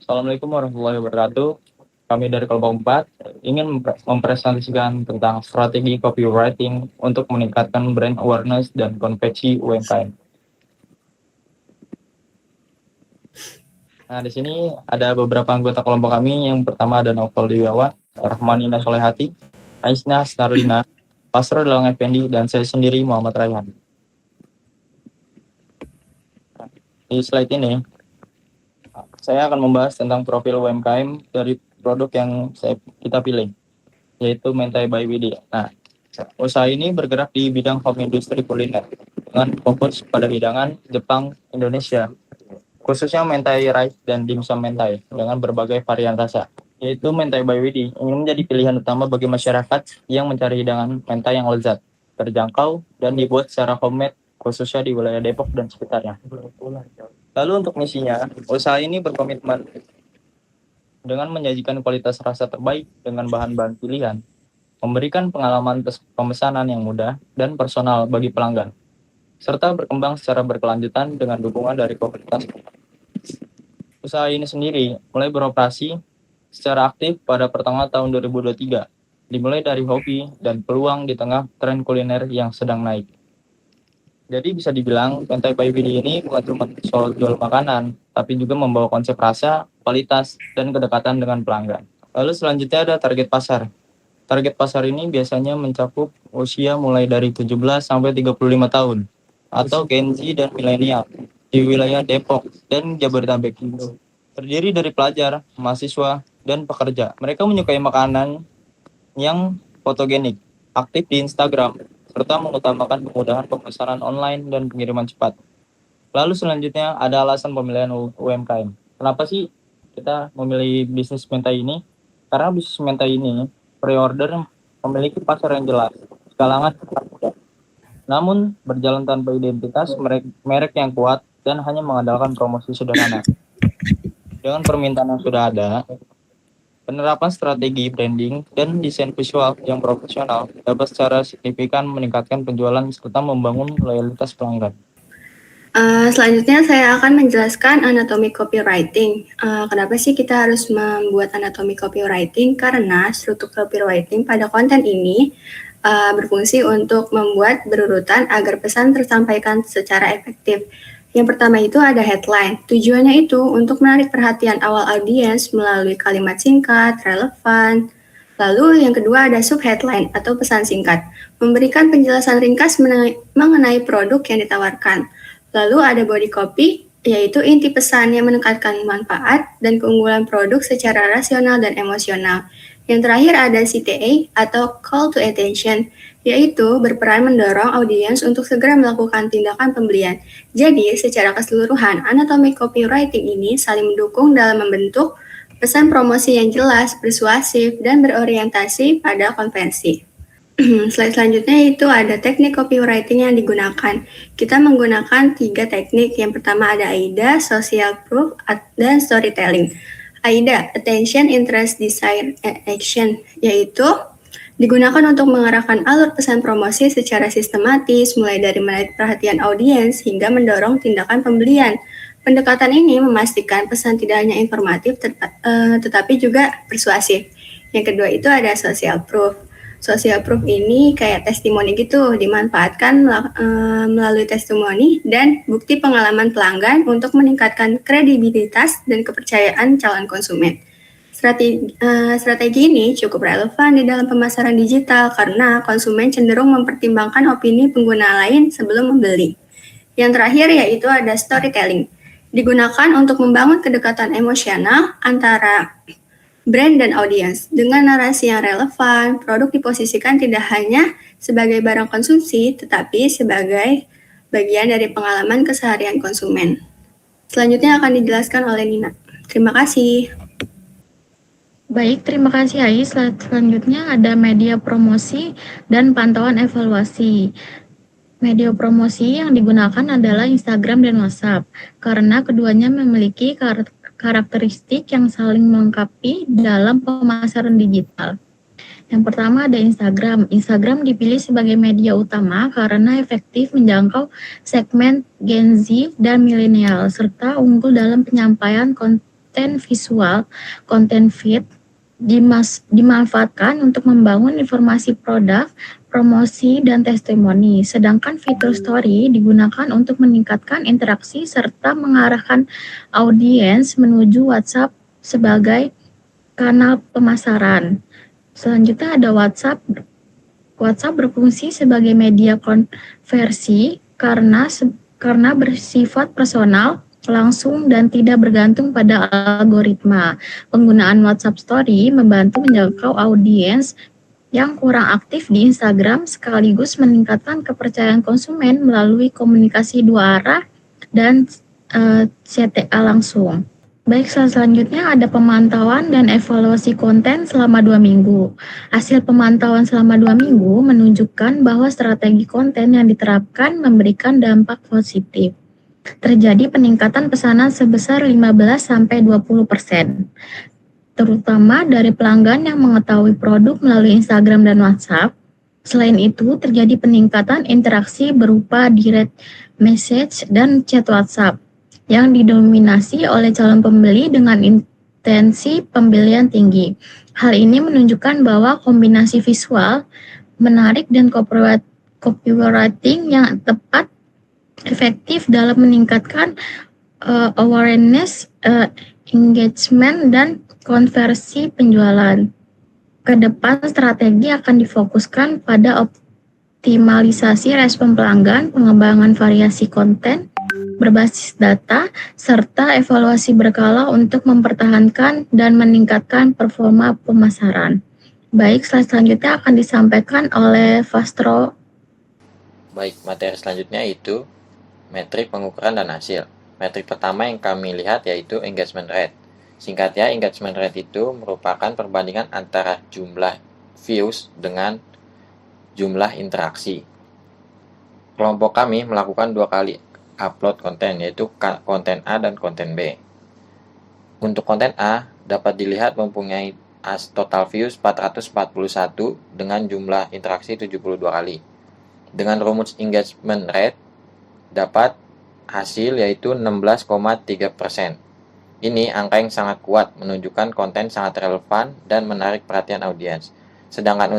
Assalamualaikum warahmatullahi wabarakatuh. Kami dari kelompok 4 ingin mempresentasikan tentang strategi copywriting untuk meningkatkan brand awareness dan konvensi UMKM. Nah, di sini ada beberapa anggota kelompok kami. Yang pertama ada Novel Dewiawan, Rahmanina Solehati, Aisna Starlina, Pasro Dalang Effendi, dan saya sendiri Muhammad Rayhan. Di slide ini, saya akan membahas tentang profil UMKM dari produk yang kita pilih, yaitu Mentai by Widi. Nah, usaha ini bergerak di bidang home industry kuliner dengan fokus pada hidangan Jepang Indonesia, khususnya mentai rice dan dimsum mentai dengan berbagai varian rasa. Yaitu Mentai by Widi ingin menjadi pilihan utama bagi masyarakat yang mencari hidangan mentai yang lezat, terjangkau, dan dibuat secara homemade, khususnya di wilayah Depok dan sekitarnya. Lalu untuk misinya, usaha ini berkomitmen dengan menyajikan kualitas rasa terbaik dengan bahan-bahan pilihan, memberikan pengalaman pemesanan yang mudah dan personal bagi pelanggan, serta berkembang secara berkelanjutan dengan dukungan dari komunitas. Usaha ini sendiri mulai beroperasi secara aktif pada pertengahan tahun 2023, dimulai dari hobi dan peluang di tengah tren kuliner yang sedang naik. Jadi bisa dibilang Mentai by Widi ini bukan cuma soal jual makanan, tapi juga membawa konsep rasa, kualitas, dan kedekatan dengan pelanggan. Lalu selanjutnya ada target pasar. Target pasar ini biasanya mencakup usia mulai dari 17 sampai 35 tahun, atau Gen Z dan milenial, di wilayah Depok dan Jabodetabek. Terdiri dari pelajar, mahasiswa, dan pekerja. Mereka menyukai makanan yang fotogenik, aktif di Instagram, serta mengutamakan kemudahan pemesanan online dan pengiriman cepat. Lalu selanjutnya ada alasan pemilihan UMKM. Kenapa sih kita memilih bisnis mentai ini? Karena bisnis mentai ini pre-order memiliki pasar yang jelas, kalangan tetap muda. Namun berjalan tanpa identitas, merek yang kuat, dan hanya mengandalkan promosi sederhana. Dengan permintaan yang sudah ada, penerapan strategi branding dan desain visual yang profesional dapat secara signifikan meningkatkan penjualan serta membangun loyalitas pelanggan. Selanjutnya saya akan menjelaskan anatomi copywriting. Kenapa sih kita harus membuat anatomi copywriting? Karena struktur copywriting pada konten ini berfungsi untuk membuat berurutan agar pesan tersampaikan secara efektif. Yang pertama itu ada headline. Tujuannya itu untuk menarik perhatian awal audiens melalui kalimat singkat, relevan. Lalu yang kedua ada subheadline atau pesan singkat, memberikan penjelasan ringkas mengenai produk yang ditawarkan. Lalu ada body copy, yaitu inti pesan yang menekankan manfaat dan keunggulan produk secara rasional dan emosional. Yang terakhir ada CTA atau call to attention, yaitu berperan mendorong audiens untuk segera melakukan tindakan pembelian. Jadi, secara keseluruhan, anatomi copywriting ini saling mendukung dalam membentuk pesan promosi yang jelas, persuasif, dan berorientasi pada konversi. Slide selanjutnya itu ada teknik copywriting yang digunakan. Kita menggunakan 3 teknik. Yang pertama ada AIDA, social proof, dan storytelling. AIDA, attention, interest, desire, action, yaitu digunakan untuk mengarahkan alur pesan promosi secara sistematis, mulai dari menarik perhatian audiens hingga mendorong tindakan pembelian. Pendekatan ini memastikan pesan tidak hanya informatif, tetapi juga persuasif. Yang kedua itu ada social proof. Social proof ini kayak testimoni gitu, dimanfaatkan melalui testimoni dan bukti pengalaman pelanggan untuk meningkatkan kredibilitas dan kepercayaan calon konsumen. Strategi ini cukup relevan di dalam pemasaran digital karena konsumen cenderung mempertimbangkan opini pengguna lain sebelum membeli. Yang terakhir yaitu ada storytelling. Digunakan untuk membangun kedekatan emosional antara brand dan audiens. Dengan narasi yang relevan, produk diposisikan tidak hanya sebagai barang konsumsi, tetapi sebagai bagian dari pengalaman keseharian konsumen. Selanjutnya akan dijelaskan oleh Nina. Terima kasih. Baik, terima kasih Ais. Selanjutnya ada media promosi dan pantauan evaluasi. Media promosi yang digunakan adalah Instagram dan WhatsApp, karena keduanya memiliki karakteristik yang saling melengkapi dalam pemasaran digital. Yang pertama ada Instagram. Instagram dipilih sebagai media utama karena efektif menjangkau segmen Gen Z dan milenial, serta unggul dalam penyampaian konten visual, konten feed, dimanfaatkan untuk membangun informasi produk, promosi, dan testimoni. Sedangkan fitur story digunakan untuk meningkatkan interaksi serta mengarahkan audiens menuju WhatsApp sebagai kanal pemasaran. Selanjutnya ada WhatsApp. WhatsApp berfungsi sebagai media konversi karena bersifat personal, langsung, dan tidak bergantung pada algoritma. Penggunaan WhatsApp Story membantu menjangkau audiens yang kurang aktif di Instagram sekaligus meningkatkan kepercayaan konsumen melalui komunikasi dua arah dan CTA langsung. Baik, selanjutnya ada pemantauan dan evaluasi konten selama 2 minggu. Hasil pemantauan selama 2 minggu menunjukkan bahwa strategi konten yang diterapkan memberikan dampak positif. Terjadi peningkatan pesanan sebesar 15-20%, terutama dari pelanggan yang mengetahui produk melalui Instagram dan WhatsApp. Selain itu, terjadi peningkatan interaksi berupa direct message dan chat WhatsApp yang didominasi oleh calon pembeli dengan intensi pembelian tinggi. Hal ini menunjukkan bahwa kombinasi visual, menarik, dan copywriting yang tepat efektif dalam meningkatkan awareness, engagement, dan konversi penjualan. Kedepan strategi akan difokuskan pada optimalisasi respon pelanggan, pengembangan variasi konten berbasis data, serta evaluasi berkala untuk mempertahankan dan meningkatkan performa pemasaran. Baik, slide selanjutnya akan disampaikan oleh Fastro. Baik, materi selanjutnya itu metrik pengukuran dan hasil. Metrik pertama yang kami lihat yaitu engagement rate. Singkatnya, engagement rate itu merupakan perbandingan antara jumlah views dengan jumlah interaksi. Kelompok kami melakukan 2 kali upload konten, yaitu konten A dan konten B. Untuk konten A dapat dilihat mempunyai total views 441 dengan jumlah interaksi 72 kali. Dengan rumus engagement rate dapat hasil yaitu 16,3%. Ini angka yang sangat kuat, menunjukkan konten sangat relevan dan menarik perhatian audiens. Sedangkan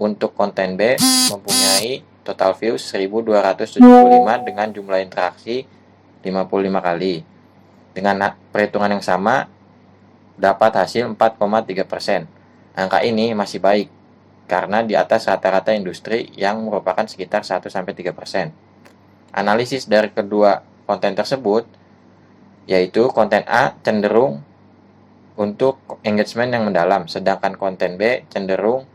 untuk konten B mempunyai total views 1275 dengan jumlah interaksi 55 kali. Dengan perhitungan yang sama, dapat hasil 4,3%. Angka ini masih baik, karena di atas rata-rata industri yang merupakan sekitar 1-3%. Analisis dari kedua konten tersebut, yaitu konten A cenderung untuk engagement yang mendalam, sedangkan konten B cenderung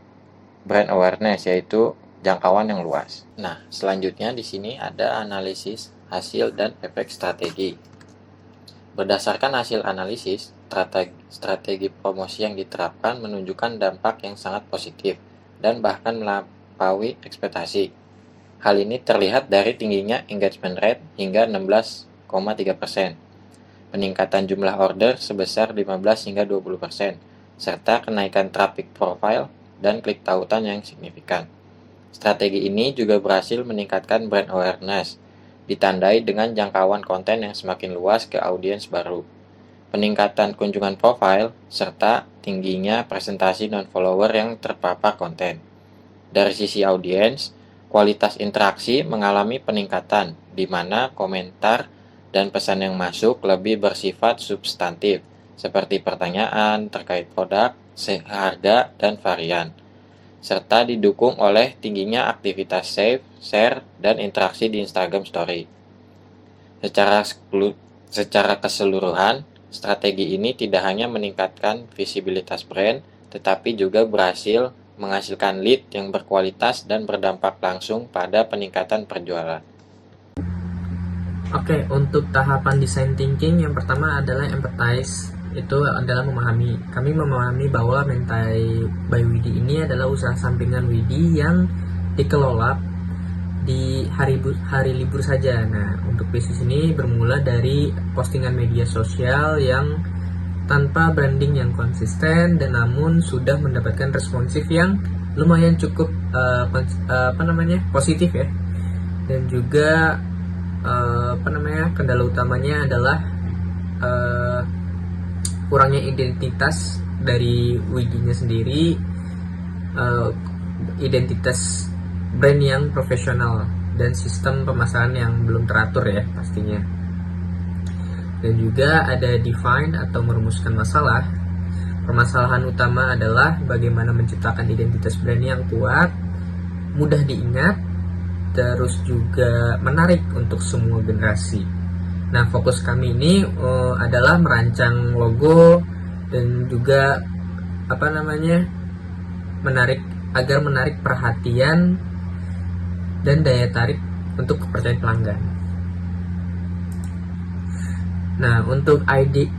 brand awareness, yaitu jangkauan yang luas. Nah, selanjutnya di sini ada analisis hasil dan efek strategi. Berdasarkan hasil analisis, strategi promosi yang diterapkan menunjukkan dampak yang sangat positif dan bahkan melampaui ekspektasi. Hal ini terlihat dari tingginya engagement rate hingga 16,3%, peningkatan jumlah order sebesar 15-20%, serta kenaikan traffic profile dan klik tautan yang signifikan. Strategi ini juga berhasil meningkatkan brand awareness, ditandai dengan jangkauan konten yang semakin luas ke audiens baru, peningkatan kunjungan profil, serta tingginya presentasi non-follower yang terpapar konten. Dari sisi audiens, kualitas interaksi mengalami peningkatan, di mana komentar dan pesan yang masuk lebih bersifat substantif, seperti pertanyaan terkait produk, harga, dan varian, serta didukung oleh tingginya aktivitas save, share, dan interaksi di Instagram Story. Secara keseluruhan, strategi ini tidak hanya meningkatkan visibilitas brand, tetapi juga berhasil menghasilkan lead yang berkualitas dan berdampak langsung pada peningkatan penjualan. Oke, untuk tahapan design thinking yang pertama adalah empathize. Itu adalah memahami. Kami memahami bahwa Mentai by Widi ini adalah usaha sampingan Widi yang dikelola di hari libur saja. Nah, untuk bisnis ini bermula dari postingan media sosial yang tanpa branding yang konsisten dan namun sudah mendapatkan responsif yang lumayan cukup positif ya. Dan juga kendala utamanya adalah kurangnya identitas dari WD-nya sendiri, identitas brand yang profesional dan sistem pemasaran yang belum teratur ya pastinya. Dan juga ada define atau merumuskan masalah. Permasalahan utama adalah bagaimana menciptakan identitas brand yang kuat, mudah diingat, terus juga menarik untuk semua generasi. Nah, fokus kami ini adalah merancang logo dan juga menarik perhatian dan daya tarik untuk kepercayaan pelanggan. Nah, untuk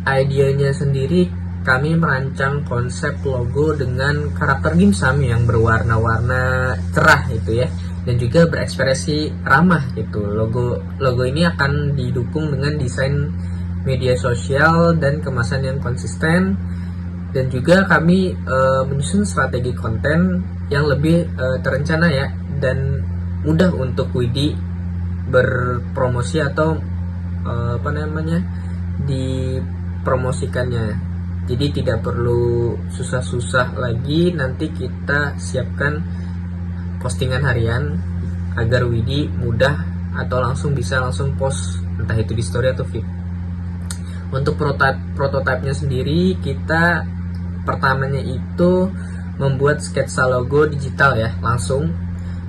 idenya sendiri, kami merancang konsep logo dengan karakter dimsum yang berwarna-warna cerah gitu ya, dan juga berekspresi ramah gitu. Logo ini akan didukung dengan desain media sosial dan kemasan yang konsisten, dan juga kami menyusun strategi konten yang lebih terencana ya, dan mudah untuk WD berpromosi atau dipromosikannya. Jadi tidak perlu susah-susah lagi nanti kita siapkan postingan harian agar WD mudah atau bisa langsung post, entah itu di story atau feed. Untuk prototipenya sendiri, kita pertamanya itu membuat sketsa logo digital ya langsung,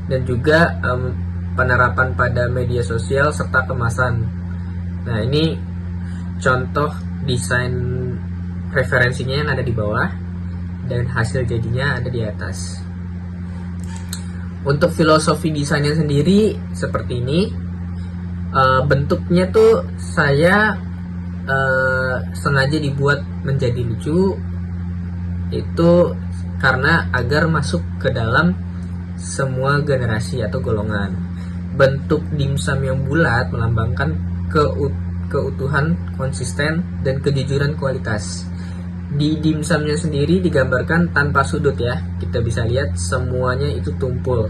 dan juga penerapan pada media sosial serta kemasan. Nah, ini contoh desain referensinya yang ada di bawah dan hasil jadinya ada di atas. Untuk filosofi desainnya sendiri seperti ini. Bentuknya tuh saya sengaja dibuat menjadi lucu, itu karena agar masuk ke dalam semua generasi atau golongan. Bentuk dimsum yang bulat melambangkan keutuhan, konsisten, dan kejujuran kualitas. Di dimsumnya sendiri digambarkan tanpa sudut ya, kita bisa lihat semuanya itu tumpul.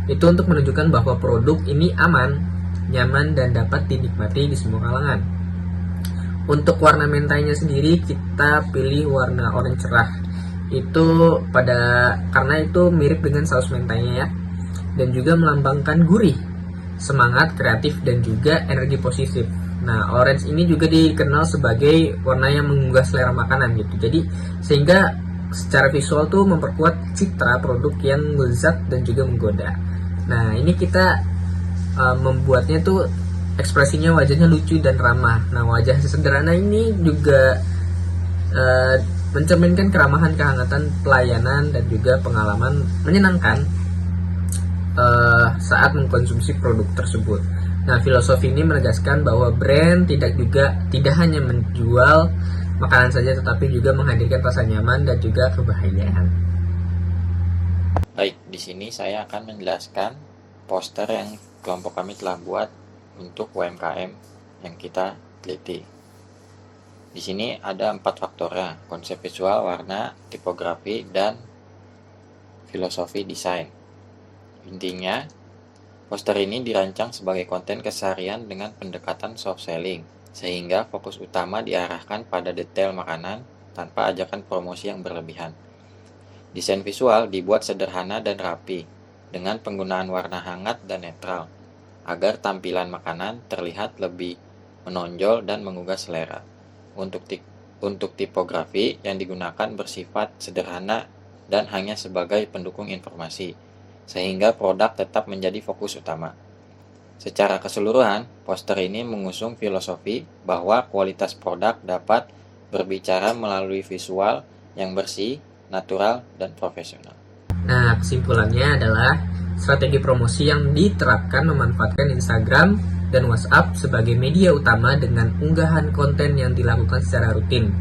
Itu untuk menunjukkan bahwa produk ini aman, nyaman, dan dapat dinikmati di semua kalangan. Untuk warna mentainya sendiri kita pilih warna oranye cerah. Itu karena itu mirip dengan saus mentainya ya, dan juga melambangkan gurih, semangat, kreatif, dan juga energi positif. Nah, orange ini juga dikenal sebagai warna yang menggugah selera makanan gitu. Jadi sehingga secara visual tuh memperkuat citra produk yang lezat dan juga menggoda. Nah, ini kita membuatnya tuh ekspresinya wajahnya lucu dan ramah. Nah, wajah sederhana ini juga mencerminkan keramahan, kehangatan, pelayanan, dan juga pengalaman menyenangkan saat mengkonsumsi produk tersebut. Nah, filosofi ini menegaskan bahwa brand tidak hanya menjual makanan saja, tetapi juga menghadirkan rasa nyaman dan juga kebahagiaan. Baik, di sini saya akan menjelaskan poster yang kelompok kami telah buat untuk UMKM yang kita teliti. Di sini ada 4 faktornya: konsep visual, warna, tipografi, dan filosofi desain. Intinya, poster ini dirancang sebagai konten keseharian dengan pendekatan soft selling, sehingga fokus utama diarahkan pada detail makanan tanpa ajakan promosi yang berlebihan. Desain visual dibuat sederhana dan rapi, dengan penggunaan warna hangat dan netral, agar tampilan makanan terlihat lebih menonjol dan menggugah selera. Untuk tipografi yang digunakan bersifat sederhana dan hanya sebagai pendukung informasi, sehingga produk tetap menjadi fokus utama. Secara keseluruhan, poster ini mengusung filosofi bahwa kualitas produk dapat berbicara melalui visual yang bersih, natural, dan profesional. Nah, kesimpulannya adalah strategi promosi yang diterapkan memanfaatkan Instagram dan WhatsApp sebagai media utama dengan unggahan konten yang dilakukan secara rutin,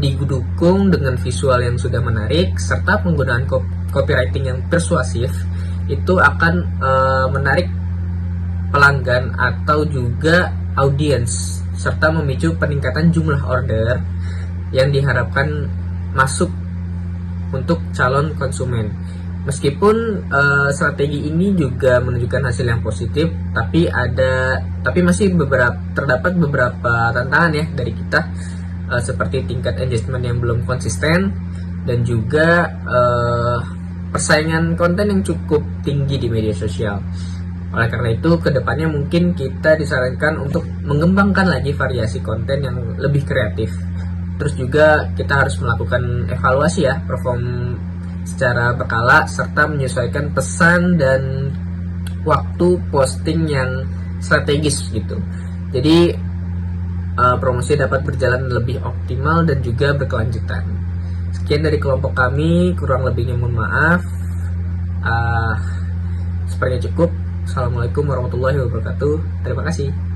didukung dengan visual yang sudah menarik, serta penggunaan copywriting yang persuasif. Itu akan menarik pelanggan atau juga audiens, serta memicu peningkatan jumlah order yang diharapkan masuk untuk calon konsumen. Meskipun strategi ini juga menunjukkan hasil yang positif, tapi masih terdapat beberapa tantangan ya dari kita. seperti tingkat engagement yang belum konsisten dan juga persaingan konten yang cukup tinggi di media sosial. Oleh karena itu, kedepannya mungkin kita disarankan untuk mengembangkan lagi variasi konten yang lebih kreatif. Terus juga kita harus melakukan evaluasi ya, perform secara berkala serta menyesuaikan pesan dan waktu posting yang strategis gitu. Jadi promosi dapat berjalan lebih optimal dan juga berkelanjutan. Sekian dari kelompok kami, kurang lebihnya mohon maaf. Sepertinya cukup. Assalamualaikum warahmatullahi wabarakatuh. Terima kasih.